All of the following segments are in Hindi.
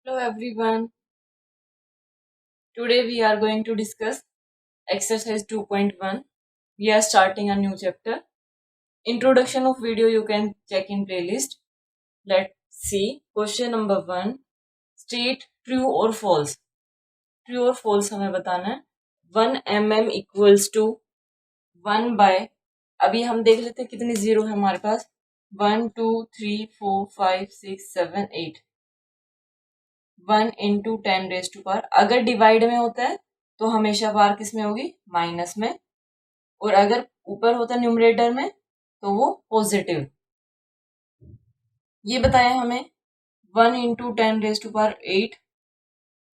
Hello everyone. Today we are going to discuss exercise 2.1. We are starting a new chapter. Introduction of video you can check in playlist. Let's see. Question number 1. State true or false. True or false हमें बताना है. 1 mm equals to 1 by. अभी हम देख लेते हैं कितने जीरो है हमारे पास. 1 2 3 4 5 6 7 8. 1 इंटू 10⁻⁴. अगर डिवाइड में होता है तो हमेशा पावर किस में होगी, माइनस में. और अगर ऊपर होता है न्यूमरेटर में तो वो पॉजिटिव. ये बताया हमें 1 इंटू 10⁻⁸.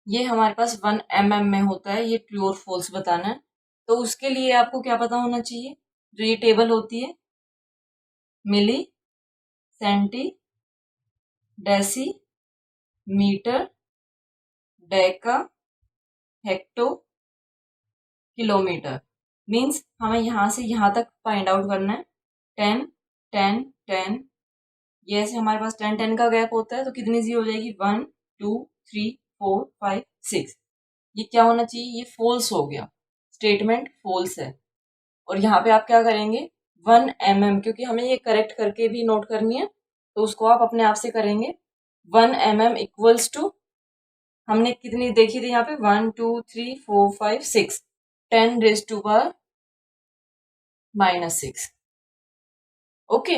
ये हमारे पास 1 mm में होता है. ये ट्रू और फॉल्स बताना है. तो उसके लिए आपको क्या पता होना चाहिए, जो ये टेबल होती है, milli, centi, deci, metre, deca, hecto, kilometre. Means हमें यहाँ से यहाँ तक फाइंड आउट करना है. 10 10 10. ये ऐसे हमारे पास 10 10 का गैप होता है तो कितनी सी हो जाएगी, 1 2 3 4 5 6. ये क्या होना चाहिए, ये फॉल्स हो गया. स्टेटमेंट फॉल्स है. और यहाँ पे आप क्या करेंगे, 1 mm, क्योंकि हमें ये करेक्ट करके भी नोट करनी है तो उसको आप अपने आप से करेंगे. 1 mm इक्वल्स टू, हमने कितनी देखी थी यहाँ पे, 1 2 3 4 5 6. 10⁻⁻⁶. ओके,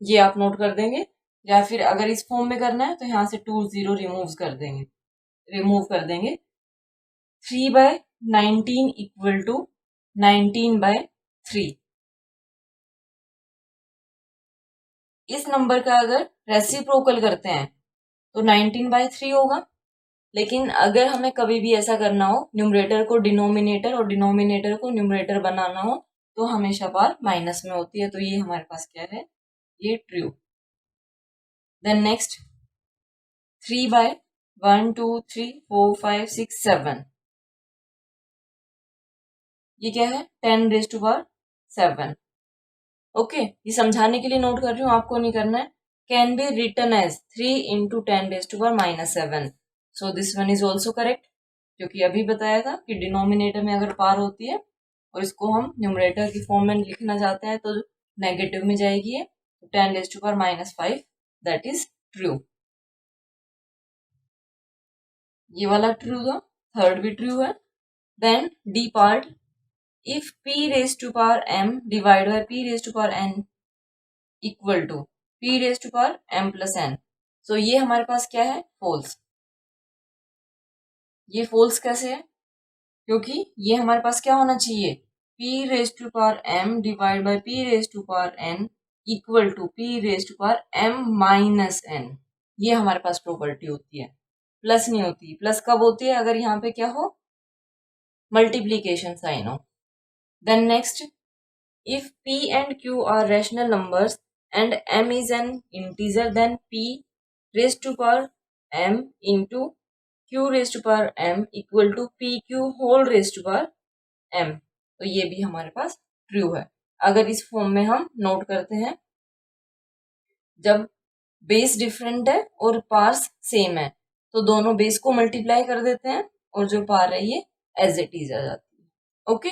ये आप नोट कर देंगे. या फिर अगर इस फॉर्म में करना है तो यहाँ से 2 0 रिमूव कर देंगे. 3/19 इक्वल टू 19/3. इस नंबर का अगर रेसिप्रोकल करते हैं तो 19/3 होगा. लेकिन अगर हमें कभी भी ऐसा करना हो, न्यूमरेटर को डिनोमिनेटर और डिनोमिनेटर को न्यूमरेटर बनाना हो, तो हमेशा पावर माइनस में होती है. तो ये हमारे पास क्या है, ये ट्रू. Then next 3/1 2 3 4 5 6 7. ये क्या है, 10⁻⁷. ओके, ये समझाने के लिए नोट कर रही हूँ, आपको नहीं करना है. Can be written as 3 into 10⁻⁻⁷. So this one is also correct, क्योंकि अभी बताया था कि डिनोमिनेटर में अगर पावर होती है और इसको हम न्यूमरेटर की फॉर्म में लिखना चाहते हैं तो नेगेटिव में जाएगी है. 10⁻⁵, दैट इज ट्रू. ये वाला ट्रू था, थर्ड भी ट्रू है. Then D part, if p⁻m divided by p⁻n equal to p⁻m plus n. So ये हमारे पास क्या है, फॉल्स. ये फॉल्स कैसे है, क्योंकि ये हमारे पास क्या होना चाहिए, p⁻m divide by p⁻n equal to p⁻m minus n. ये हमारे पास प्रॉपर्टी होती है, प्लस नहीं होती. प्लस कब होती है, अगर यहाँ पे क्या हो, मल्टीप्लीकेशन साइन हो. Then next, if p and q are rational numbers and m is an integer, then p⁻m into q⁻m equal to pq⁻m. तो ये भी हमारे पास ट्रू है. अगर इस फॉर्म में हम नोट करते हैं, जब बेस डिफरेंट है और पार्स सेम है तो दोनों बेस को मल्टीप्लाई कर देते हैं और जो पार है ये एज इट इज आ जाती है. Okay.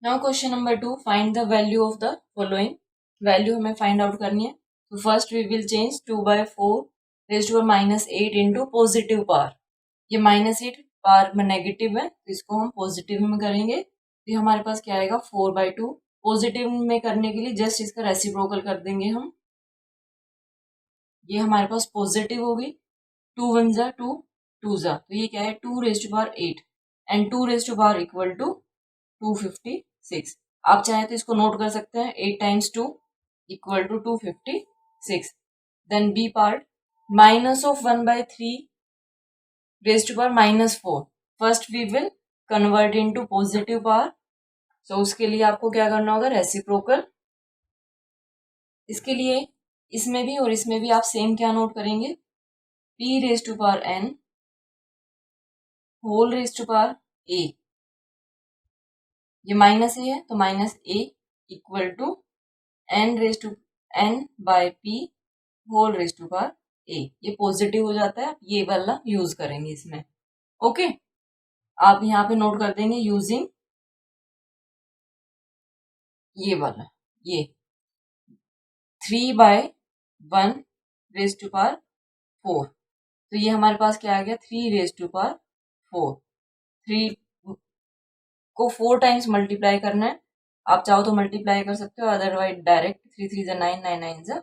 Now question number 2, find the value of the following. Value हमें फाइंड आउट करनी है. तो first we will change 2/4⁻⁸ into positive power. ये -8 पावर में नेगेटिव है तो इसको हम पॉजिटिव में करेंगे. तो हमारे पास क्या आएगा, 4/2. पॉजिटिव में करने के लिए जस्ट इसका रेसिप्रोकल कर देंगे हम. ये हमारे पास पॉजिटिव होगी. 2 1 जा 2 2 जा, तो ये क्या है, 2⁸8 एंड 2⁻ इक्वल टू 256. आप चाहे तो इसको नोट कर सकते हैं, 8 times 2 equal to 256. Then B part, minus of 1/3⁻⁻4. First we will convert into positive power. So उसके लिए आपको क्या करना होगा, रेसिप्रोकल. इसके लिए इसमें भी और इसमें भी आप सेम क्या नोट करेंगे, p⁻n whole raise to power a. ये माइनस a है तो -a equal to n/p whole raise to power a, ये पॉजिटिव हो जाता है, आप ये वाला यूज करेंगे इसमें। ओके, आप यहाँ पे नोट कर देंगे यूजिंग ये वाला, ये 3/1 तो ये हमारे पास क्या आ गया, 3 3 को 4 टाइम्स मल्टीप्लाई करना है। आप चाहो तो मल्टीप्लाई कर सकते हो, otherwise direct 3 3 9 9 9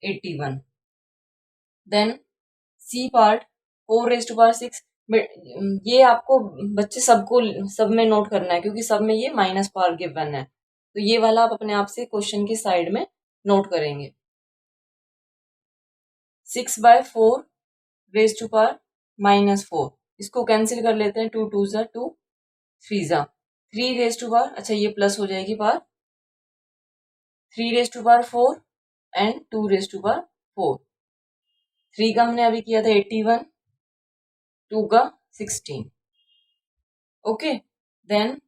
81। Then C part 4 6, ये आपको बच्चे सबको सब में नोट करना है क्योंकि सब में ये माइनस पावर गिवन है, तो ये वाला आप अपने आप से क्वेश्चन की साइड में नोट करेंगे। 6/4 इसको कैंसिल कर लेते हैं, 2 2 2 3 3 अच्छा ये प्लस हो जाएगी पावर, 3/4 एंड 2/4। 3 का हमने अभी किया था 81, 2 का 16। Okay, then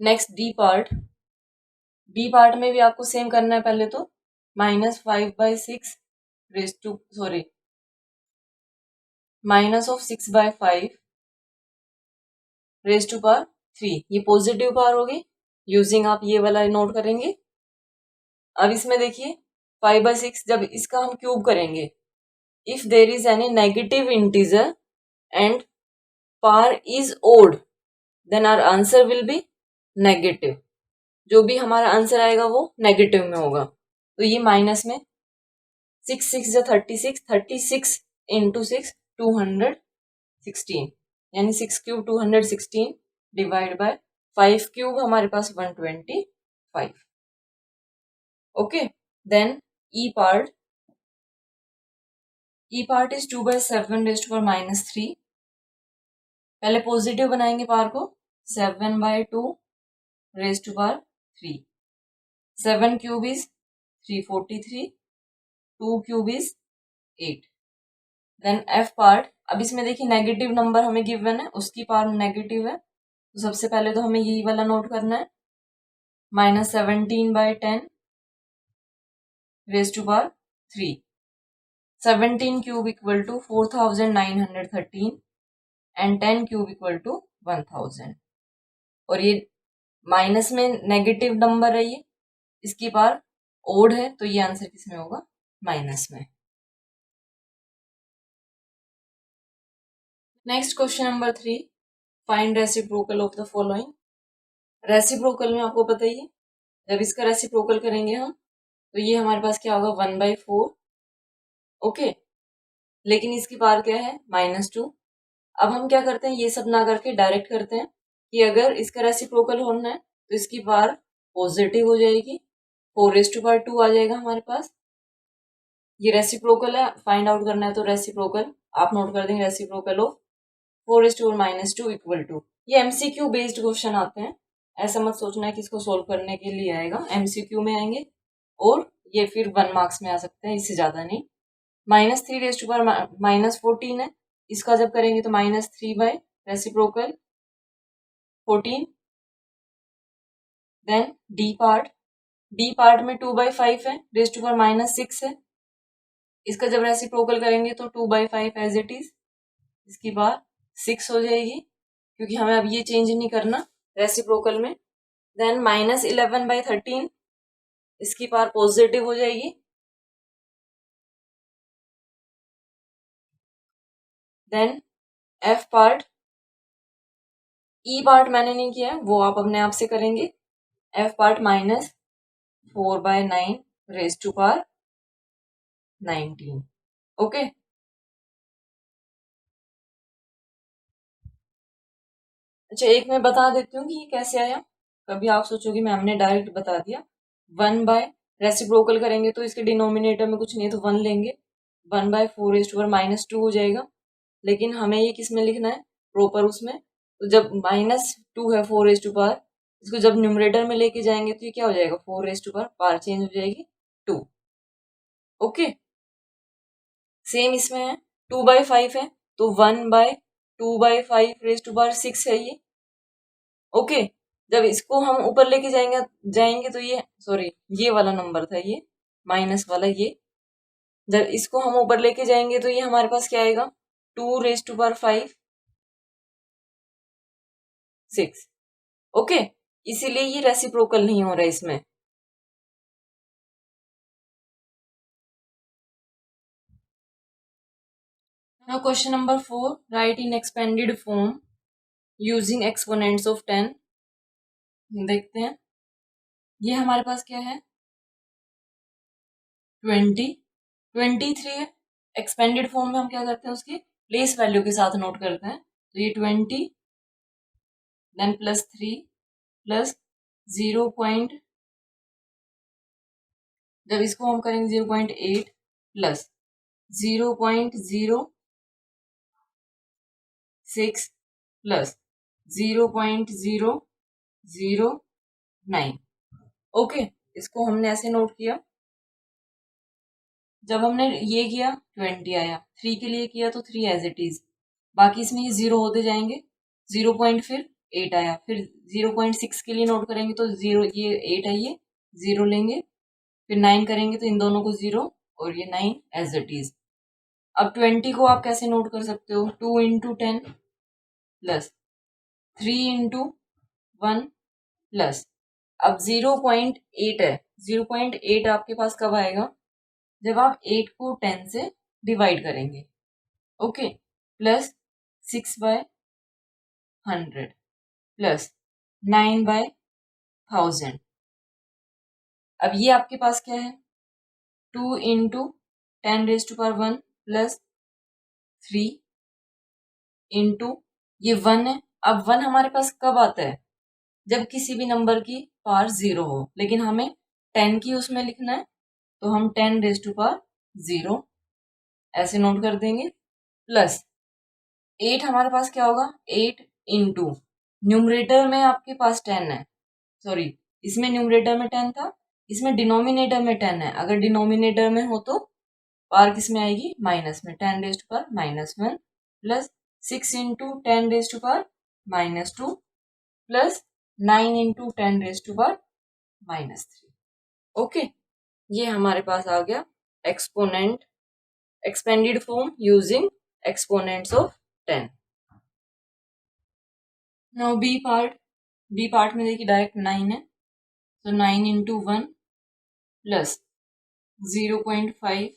next D part में भी आपको सेम करना है। पहले तो -5/6 -6/5 ये पॉजिटिव पावर होगी, यूजिंग आप ये वाला नोट करेंगे। अब इसमें देखिए 5/6 जब इसका हम क्यूब करेंगे, if there is any negative integer and power is odd then our answer will be negative. जो भी हमारा आंसर आएगा वो नेगेटिव में होगा। तो ये माइनस में 6 6 36 36 इंटू 6 216 यानी 6 क्यूब 216 डिवाइड बाय 5 क्यूब हमारे पास 125। Okay, then E part is 2/7 पहले पॉजिटिव बनाएंगे पावर को, 7/2 7 cube is 343, 2 cube is 8। Then F part, अब इसमें देखिए नेगेटिव नंबर हमें गिवन है, उसकी पावर नेगेटिव है, तो सबसे पहले तो हमें यही वाला नोट करना है, -17/10 17 cube equal to 4913 and 10 cube equal to 1000। और ये माइनस में नेगेटिव नंबर है, ये इसकी पावर ओड है, तो ये आंसर किस में होगा, माइनस में। Next question number 3, find reciprocal of the following. Reciprocal में आपको पता ही है, जब इसका रेसिप्रोकल करेंगे हम तो ये हमारे पास क्या होगा, 1/4। ओके, लेकिन इसकी पावर क्या है, -2। अब हम क्या करते हैं, ये सब ना करके डायरेक्ट करते हैं कि अगर इसका रेसिप्रोकल होना है तो इसकी पावर पॉजिटिव हो जाएगी, 4/2 आ जाएगा हमारे पास। ये रेसिप्रोकल है, फाइंड आउट करना है, तो रेसिप्रोकल आप नोट कर देंगे, रेसिप्रोकल ऑफ 4/2 इक्वल टू। ये एमसीक्यू बेस्ड क्वेश्चन आते हैं, ऐसा मत सोचना है कि इसको सोल्व करने के लिए आएगा, एमसीक्यू में आएंगे और ये फिर 1 मार्क्स में आ सकते हैं, इससे ज्यादा नहीं। -3/14 है, इसका जब करेंगे तो -3 by reciprocal 14। Then D part में 2/5 है, (6 है, इसका जब रेसिप्रोकल करेंगे तो 2/5 एज इट इज, इसकी बार 6 हो जाएगी क्योंकि हमें अब ये चेंज नहीं करना रेसिप्रोकल में। देन -11/13 इसकी पावर पॉजिटिव हो जाएगी। Then F part, E part मैंने नहीं किया है, वो आप अपने आप से करेंगे। F part -4/9 okay. अच्छा, एक मैं बता देती हूँ कि ये कैसे आया, कभी आप सोचोगे मैम ने डायरेक्ट बता दिया। 1 बाय रेसिप्रोकल करेंगे तो इसके डिनोमिनेटर में कुछ नहीं है तो 1 लेंगे, 1/4 हो जाएगा, लेकिन हमें ये किस में लिखना है, प्रॉपर उसमें। तो जब -2 है 4 इसको जब न्यूमरेटर में लेके जाएंगे तो ये क्या हो जाएगा, 4 पावर चेंज हो जाएगी 2। ओके, सेम इसमें है 2/5 है तो 1/2/5 है ये। ओके, जब इसको हम ऊपर लेके जाएंगे तो ये सॉरी ये वाला नंबर था, ये माइनस वाला, ये जब इसको हम ऊपर लेके जाएंगे तो ये हमारे पास क्या आएगा, 2⁵ 6। ओके, इसीलिए ये रेसिप्रोकल नहीं हो रहा है इसमें। Now question number 4, right in expanded form using exponents of 10। देखते हैं, ये हमारे पास क्या है, 23 है। एक्सपेंडेड फॉर्म में हम क्या करते हैं, उसकी प्लेस वैल्यू के साथ नोट करते हैं। तो ये 20 देन +3 प्लस 0 पॉइंट, जब इसको हम करेंगे 0.8 प्लस 0.06 प्लस 0.009। ओके, इसको हमने ऐसे नोट किया। जब हमने ये किया 20 आया, 3 के लिए किया तो 3 एज इट इज, बाकी इसमें ये 0 होते जाएंगे। 0 पॉइंट फिर 8 आया, फिर 0.6 के लिए नोट करेंगे तो 0, ये 8 आई है, 0 लेंगे, फिर 9 करेंगे तो इन दोनों को 0 और ये 9 एज इट इज। अब 20 को आप कैसे नोट कर सकते हो, 2 इंटू 10 प्लस 3 इंटू 1 प्लस, अब 0.8 है, 0.8 आपके पास कब आएगा, जब आप 8 को 10 से डिवाइड करेंगे। Okay, plus 6/100 plus 9/1000। अब ये आपके पास क्या है, 2 इंटू 10⁻1 प्लस 3 इंटू ये 1 है। अब 1 हमारे पास कब आता है, जब किसी भी नंबर की पावर 0 हो, लेकिन हमें 10 की उसमें लिखना है, तो हम 10⁻0 ऐसे नोट कर देंगे। प्लस 8 हमारे पास क्या होगा, 8 इंटू, न्यूमरेटर में आपके पास 10 है, सॉरी इसमें न्यूमरेटर में 10 था, इसमें डिनोमिनेटर में 10 है। अगर डिनोमिनेटर में हो तो पावर किस में आएगी, माइनस में, 10⁻1 plus 6 into 10⁻2 plus 9 into 10⁻3। Okay, ये हमारे पास आ गया exponent, expanded form using exponents of 10। Now B part में देखिए डायरेक्ट 9 है, तो 9 into 1 plus 0.5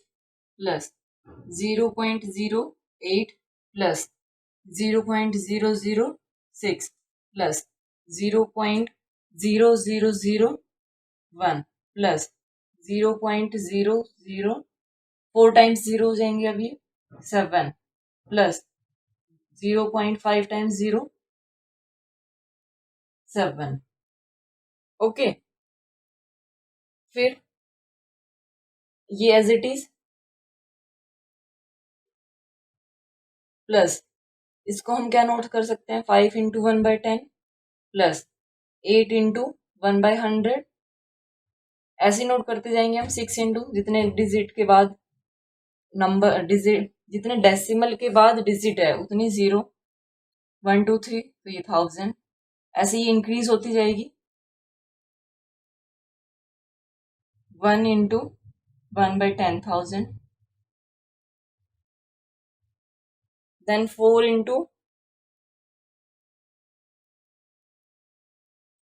plus 0.08 plus 0.006 plus 0.0001 plus 0.00, 4 times 0 हो जाएंगे अभी, 7 प्लस 0.5 टाइम्स 0, 7। ओके, फिर ये एज इट इज प्लस, इसको हम क्या नोट कर सकते हैं, 5 इंटू 1/10 प्लस 8 इंटू 1/100, ऐसे नोट करते जाएंगे हम। 6 इंटू, जितने डिजिट के बाद नंबर, डिजिट जितने डेसिमल के बाद डिजिट है उतनी 0, 1 2 3, तो ये 1000, ऐसे ही इंक्रीज होती जाएगी। 1 into 1/10,000, then 4 into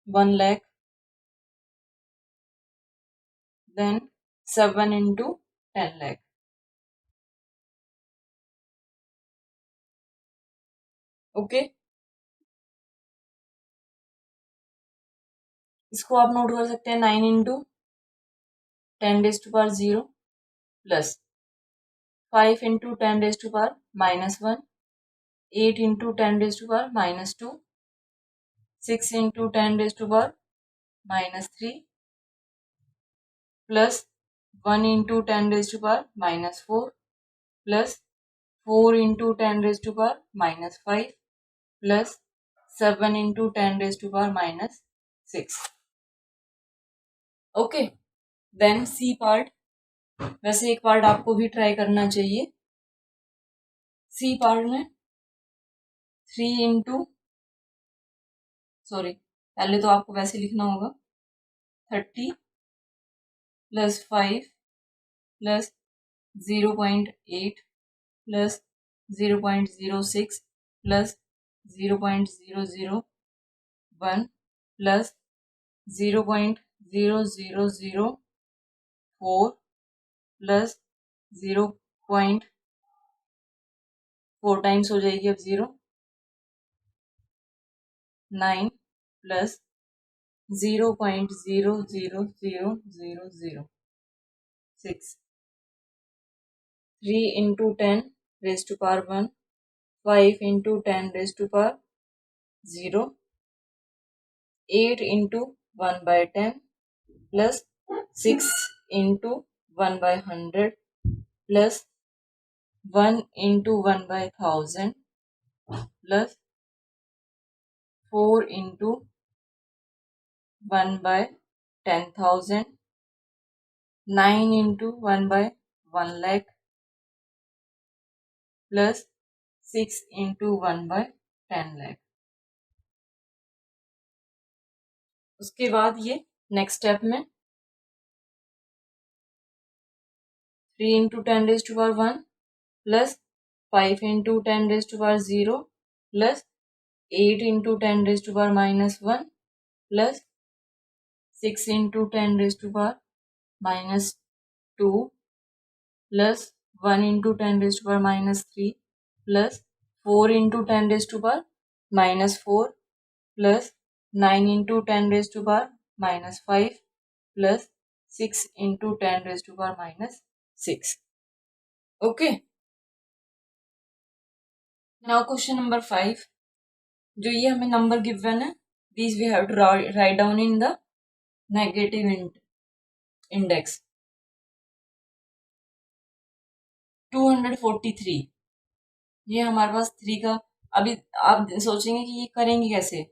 1 lakh, then 7 into 10 lakh। Okay, इसको आप नोट कर सकते हैं, 9 into 10⁻0 plus 5 into 10⁻−1, 8 into 10⁻−2, 6 into 10⁻−3 plus 1 into 10⁻−4 plus 4 into 10⁻−5 plus 7 into 10⁻−6। Okay, then C part, वैसे एक पार्ट आपको भी ट्राई करना चाहिए। सी पार्ट में 3 इंटू, सॉरी पहले तो आपको वैसे लिखना होगा, 30 plus 5 plus 0.8 plus 0.06 plus 0.001 plus 0.0004 plus 0.4 times हो जाएगी अब 9 plus 0.000006 3 into 10 raised to power 1 5 into 10 raised to power 0 8 into 1 by 10 plus 6 into 1 by 100 plus 1 into 1 by 1000 plus 4 into 1 by 10,000 9 into 1 by 1 lakh plus 6 into 1 by 10 lakh। उसके बाद ये नेक्स्ट स्टेप में 3 into 10 raised to power 1 plus 5 into 10 raised to power 0 plus 8 into 10 raised to power minus 1 plus 6 into 10 raised to power minus 2 plus 1 into 10 raised to power minus 3 plus 4 into 10 raised to power minus 4 plus 9 into 10 raised to power minus 5 plus 6 into 10 raised to power minus 6. Okay. Now question number 5. जो ये हमें नंबर गिवन है, these we have to write down in the negative index. 243. ये हमारे पास 3 का, अभी आप सोचेंगे कि ये करेंगे कैसे,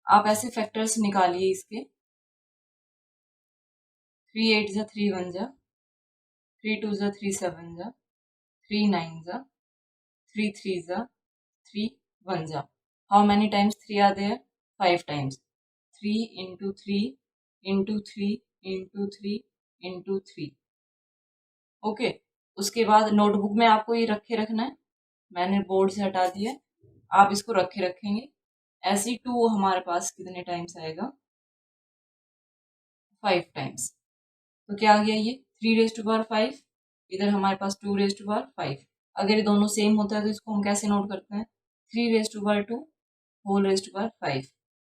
आप ऐसे फैक्टर्स निकालिए इसके 3 8 जा 3 1 जा 3 2 जा 3 7 जा 3 9 जा 3 3 जा 3 1 जा। How many times 3 are there? 5 times. 3 into 3 into 3 into 3 into 3। Okay, उसके बाद नोटबुक में आपको ये रखे रखना है, मैंने बोर्ड से हटा दिया, आप इसको रखे रखेंगे। ऐसे 2 हमारे पास कितने टाइम्स आएगा? 5 टाइम्स। तो क्या आ गया ये 3 raised to power 5, इधर हमारे पास 2 raised to power 5। अगर ये दोनों सेम होता है तो इसको हम कैसे नोट करते हैं? 3 raised to power 2 whole raised to power 5।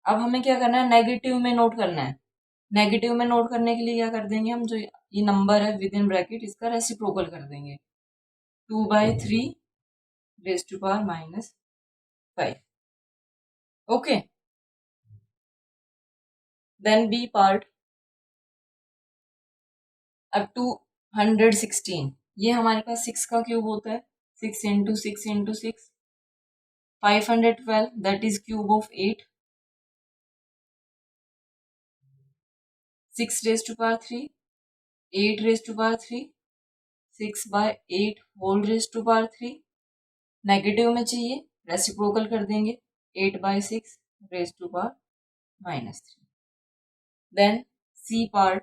अब हमें क्या करना है? नेगेटिव में नोट करना है। नेगेटिव में नोट करने के लिए क्या कर देंगे हम, जो ये नंबर है विद इन ब्रैकेट इसका रेसिप्रोकल कर देंगे, 2/3 raised to power minus 5। Okay, then B part. अब 216, ये हमारे पास 6 का क्यूब होता है, 6 into 6 into 6 512, that is cube of 8। 6 raised to power 3 8 raised to power 3 6/8 whole raised to power 3। Negative में चाहिए, रेसिप्रोकल कर देंगे, 8/6 raised to power minus 3। Then C part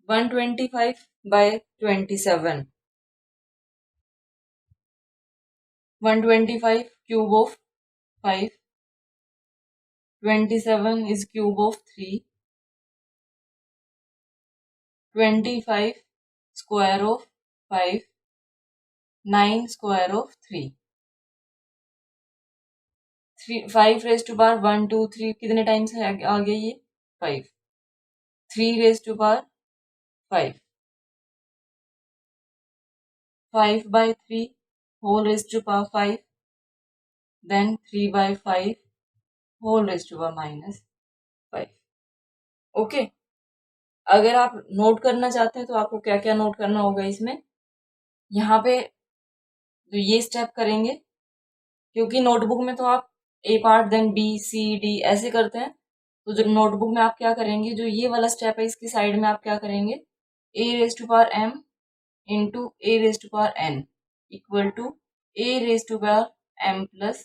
125/27, 125 cube of 5, 27 is cube of 3, 25 square of 5, 9 square of 3। 5 raised to power 1 2 3 कितने टाइम्स है आ गया ये? 5। 3 raised to power 5, 5/3 whole raised to power 5, then 3/5 whole raised to power minus 5। Okay, अगर आप नोट करना चाहते हैं तो आपको क्या क्या नोट करना होगा इसमें, यहाँ पे जो ये स्टेप करेंगे, क्योंकि नोटबुक में तो आप A part then B C D ऐसे करते हैं, तो जो नोटबुक में आप क्या करेंगे, जो ये वाला स्टेप है इसकी साइड में आप क्या करेंगे, a raised to power m into a raised to power n equal to a raised to power m plus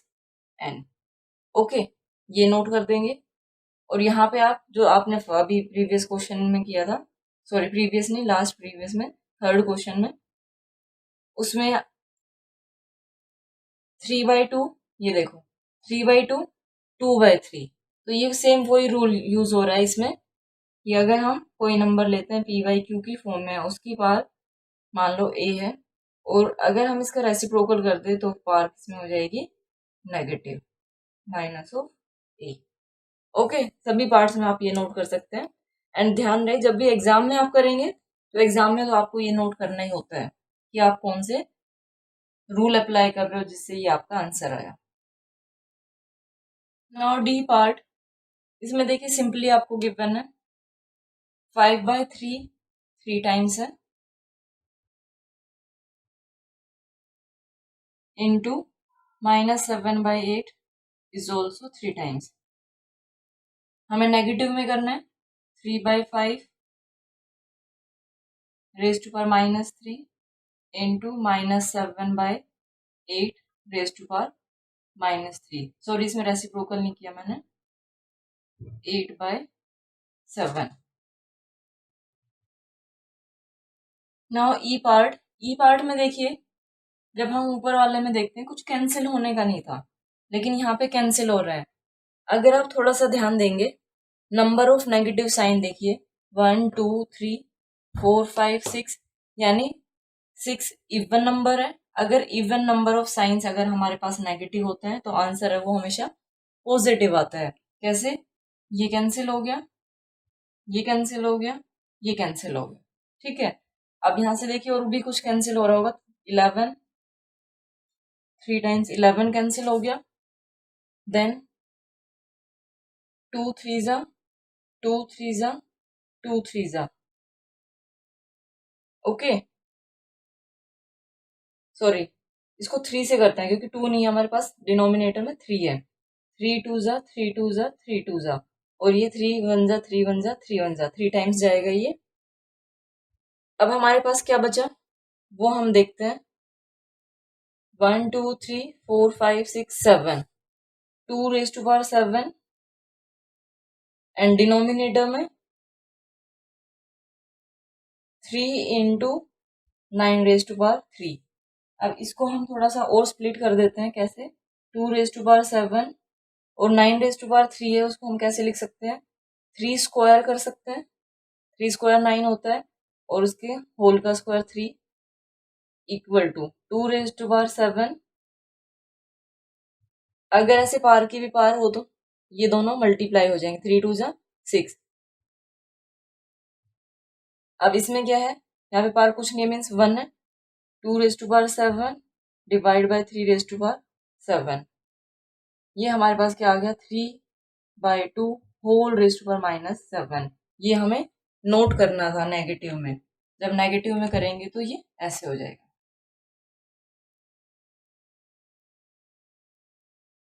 n। Okay, ये नोट कर देंगे। और यहाँ पे आप जो आपने अभी प्रीवियस क्वेश्चन में किया था, सॉरी प्रीवियस नहीं, लास्ट प्रीवियस में थर्ड क्वेश्चन में उसमें 3/2, ये देखो 3/2, 2/3, तो ये सेम वही रूल यूज हो रहा है इसमें कि अगर हम कोई नंबर लेते हैं पी बाई क्यू की फॉर्म में, उसकी पावर मान लो ए है, और अगर हम इसका रेसिप्रोकल कर दे तो पावर किसमें हो जाएगी, negative, minus of A. Okay, सभी पार्ट्स में आप ये नोट कर सकते हैं। एंड ध्यान रहे जब भी एग्जाम में आप करेंगे तो एग्जाम में तो आपको ये नोट करना ही होता है कि आप कौन से रूल अप्लाई कर रहे हो जिससे ये आपका आंसर आया। नाउ डी पार्ट, इसमें देखिए सिंपली आपको गिवन है 5/3 3 टाइम्स है, इंटू -7/8 इज ऑल्सो 3 टाइम्स। हमें नेगेटिव में करना है 3/5 raise to power -3 into -7/8 raise to power -3। Sorry, इसमें रेसिप्रोकल नहीं किया मैंने, 8/7। Now E part, E part में देखिए जब हम ऊपर वाले में देखते हैं कुछ कैंसिल होने का नहीं था, लेकिन यहाँ पे कैंसिल हो रहा है। अगर आप थोड़ा सा ध्यान देंगे, नंबर ऑफ नेगेटिव साइन देखिए 1 2 3 4 5 6, यानी 6 इवन नंबर है। अगर इवन नंबर ऑफ साइंस अगर हमारे पास नेगेटिव होते हैं तो आंसर है वो हमेशा पॉजिटिव आता है। कैसे, ये कैंसिल हो गया, ये कैंसिल हो गया, ये कैंसिल हो गया, ठीक है। अब यहां से देखिए और भी कुछ कैंसिल हो रहा होगा, 11 3 टाइम्स 11 कैंसिल हो गया, देन 2 3 जा 2 3 जा 2 3 जा, ओके सॉरी, इसको 3 से करते हैं क्योंकि 2 नहीं है हमारे पास, डिनोमिनेटर में 3 है। 3 2 जा 3 2 जा 3 2 जा, और ये 3 1 जा 3 1 जा 3 1 जा, 3 टाइम्स जाएगा ये। अब हमारे पास क्या बचा वो हम देखते हैं, 1 2 3 4 5 6 7, 2 raise to power 7 and denominator में 3 इंटू 9 रेज टू पावर 3। अब इसको हम थोड़ा सा और स्प्लिट कर देते हैं, कैसे, 2 रेज टू पावर 7 और 9 रेज टू पावर 3 है, उसको हम कैसे लिख सकते हैं, 3 स्क्वायर कर सकते हैं, 3 स्क्वायर 9 होता है, और उसके होल का square 3 equal to 2 raise to power 7। अगर ऐसे पार की भी पार हो तो ये दोनों मल्टीप्लाई हो जाएंगे, 3 2 जा 6। अब इसमें क्या है, यहाँ पे पार कुछ नहीं है, मीन्स 1 है, 2 raise to power 7 divide by 3 raise to power 7, ये हमारे पास क्या आ गया, 3/2 होल रेज टू पावर -7। ये हमें नोट करना था नेगेटिव में, जब नेगेटिव में करेंगे तो ये ऐसे हो जाएगा।